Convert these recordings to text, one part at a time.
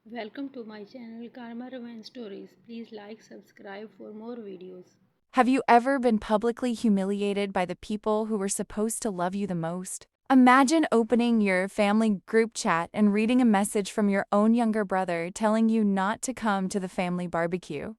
Welcome to my channel Karma Romance Stories. Please like, subscribe for more videos. Have you ever been publicly humiliated by the people who were supposed to love you the most? Imagine opening your family group chat and reading a message from your own younger brother telling you not to come to the family barbecue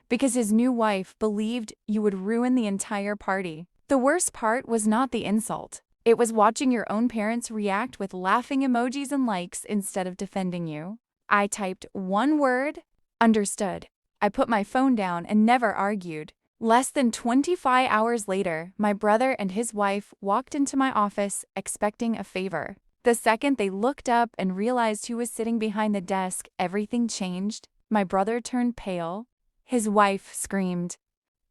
because his new wife believed you would ruin the entire party. The worst part was not the insult. It was watching your own parents react with laughing emojis and likes instead of defending you. I typed one word, understood. I put my phone down and never argued. Less than 25 hours later, my brother and his wife walked into my office expecting a favor. The second they looked up and realized who was sitting behind the desk, everything changed. My brother turned pale. His wife screamed.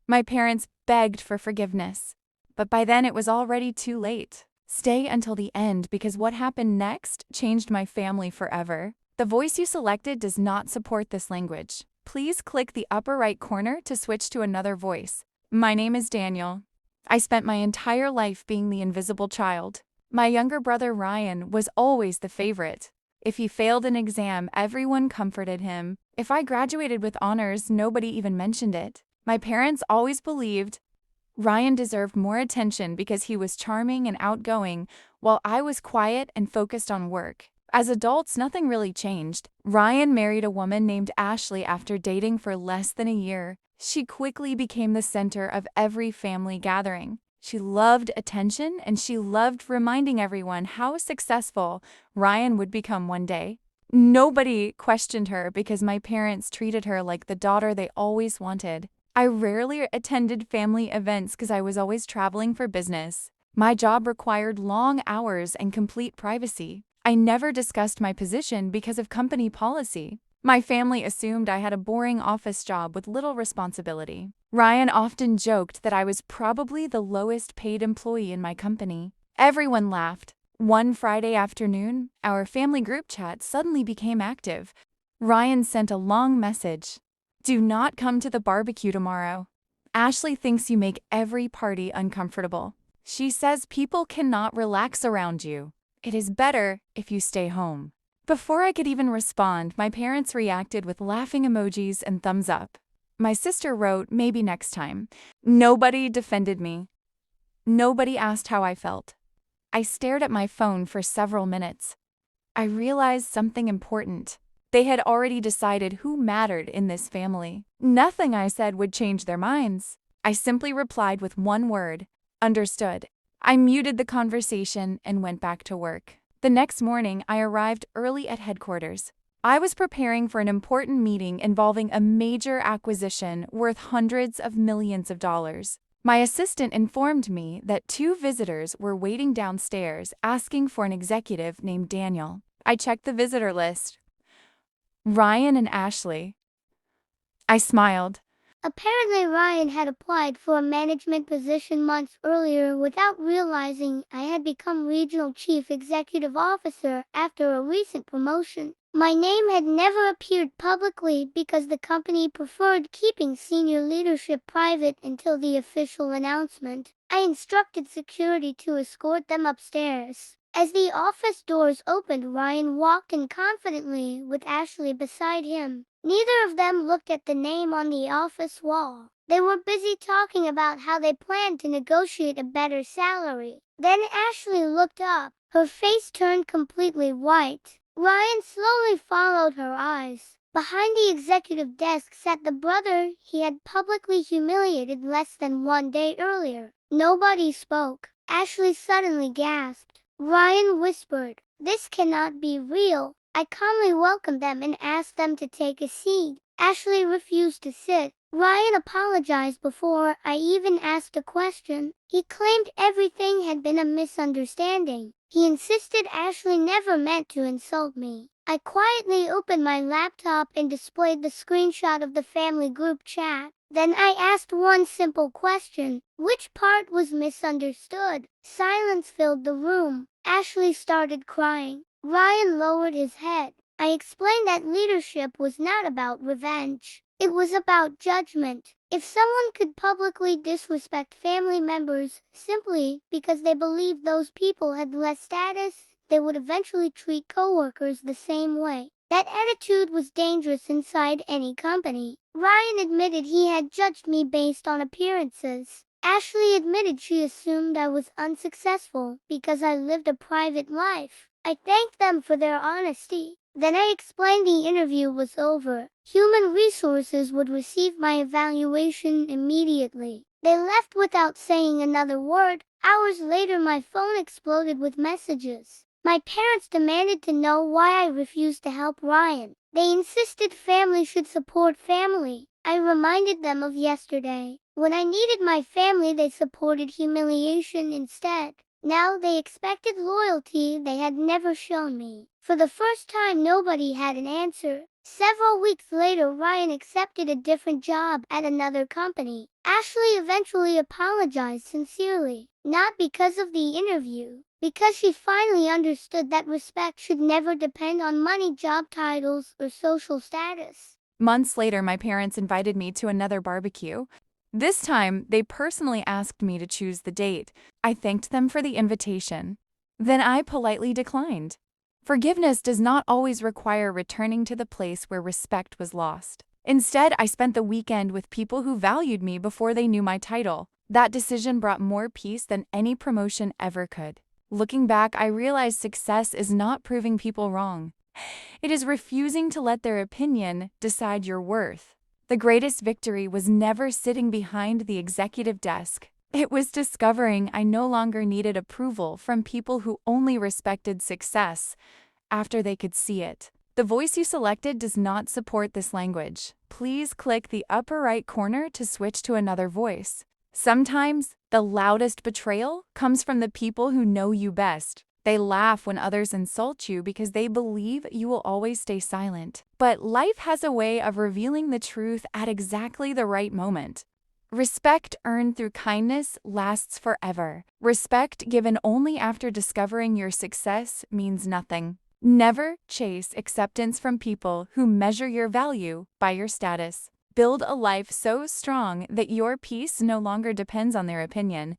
My parents begged for forgiveness. But by then it was already too late. Stay until the end because what happened next changed my family forever. The voice you selected does not support this language. Please click the upper right corner to switch to another voice. My name is Daniel. I spent my entire life being the invisible child. My younger brother Ryan was always the favorite. If he failed an exam, everyone comforted him. If I graduated with honors, nobody even mentioned it. My parents always believed Ryan deserved more attention because he was charming and outgoing, while I was quiet and focused on work. As adults, nothing really changed. Ryan married a woman named Ashley after dating for less than a year. She quickly became the center of every family gathering. She loved attention and she loved reminding everyone how successful Ryan would become one day. Nobody questioned her because my parents treated her like the daughter they always wanted. I rarely attended family events because I was always traveling for business. My job required long hours and complete privacy. I never discussed my position because of company policy. My family assumed I had a boring office job with little responsibility. Ryan often joked that I was probably the lowest paid employee in my company. Everyone laughed. One Friday afternoon, our family group chat suddenly became active. Ryan sent a long message. Do not come to the barbecue tomorrow. Ashley thinks you make every party uncomfortable. She says people cannot relax around you. It is better if you stay home. Before I could even respond, my parents reacted with laughing emojis and thumbs up. My sister wrote, maybe next time. Nobody defended me. Nobody asked how I felt. I stared at my phone for several minutes. I realized something important. They had already decided who mattered in this family. Nothing I said would change their minds. I simply replied with one word, understood. I muted the conversation and went back to work. The next morning, I arrived early at headquarters. I was preparing for an important meeting involving a major acquisition worth hundreds of millions of dollars. My assistant informed me that two visitors were waiting downstairs asking for an executive named Daniel. I checked the visitor list. Ryan and Ashley. I smiled. Apparently, Ryan had applied for a management position months earlier without realizing I had become Regional Chief Executive Officer after a recent promotion. My name had never appeared publicly because the company preferred keeping senior leadership private until the official announcement. I instructed security to escort them upstairs. As the office doors opened, Ryan walked in confidently with Ashley beside him. Neither of them looked at the name on the office wall. They were busy talking about how they planned to negotiate a better salary. Then Ashley looked up. Her face turned completely white. Ryan slowly followed her eyes. Behind the executive desk sat the brother he had publicly humiliated less than one day earlier. Nobody spoke. Ashley suddenly gasped. Ryan whispered, "This cannot be real." I calmly welcomed them and asked them to take a seat. Ashley refused to sit. Ryan apologized before I even asked a question. He claimed everything had been a misunderstanding. He insisted Ashley never meant to insult me. I quietly opened my laptop and displayed the screenshot of the family group chat. Then I asked one simple question. Which part was misunderstood? Silence filled the room. Ashley started crying. Ryan lowered his head. I explained that leadership was not about revenge. It was about judgment. If someone could publicly disrespect family members simply because they believed those people had less status, they would eventually treat coworkers the same way. That attitude was dangerous inside any company. Ryan admitted he had judged me based on appearances. Ashley admitted she assumed I was unsuccessful because I lived a private life. I thanked them for their honesty. Then I explained the interview was over. Human resources would receive my evaluation immediately. They left without saying another word. Hours later, my phone exploded with messages. My parents demanded to know why I refused to help Ryan. They insisted family should support family. I reminded them of yesterday. When I needed my family, they supported humiliation instead. Now they expected loyalty they had never shown me. For the first time, nobody had an answer. Several weeks later, Ryan accepted a different job at another company. Ashley eventually apologized sincerely, not because of the interview, because she finally understood that respect should never depend on money, job titles, or social status. Months later, my parents invited me to another barbecue. This time, they personally asked me to choose the date. I thanked them for the invitation. Then I politely declined. Forgiveness does not always require returning to the place where respect was lost. Instead, I spent the weekend with people who valued me before they knew my title. That decision brought more peace than any promotion ever could. Looking back, I realized success is not proving people wrong. It is refusing to let their opinion decide your worth. The greatest victory was never sitting behind the executive desk. It was discovering I no longer needed approval from people who only respected success after they could see it. The voice you selected does not support this language. Please click the upper right corner to switch to another voice. Sometimes, the loudest betrayal comes from the people who know you best. They laugh when others insult you because they believe you will always stay silent. But life has a way of revealing the truth at exactly the right moment. Respect earned through kindness lasts forever. Respect given only after discovering your success means nothing. Never chase acceptance from people who measure your value by your status. Build a life so strong that your peace no longer depends on their opinion.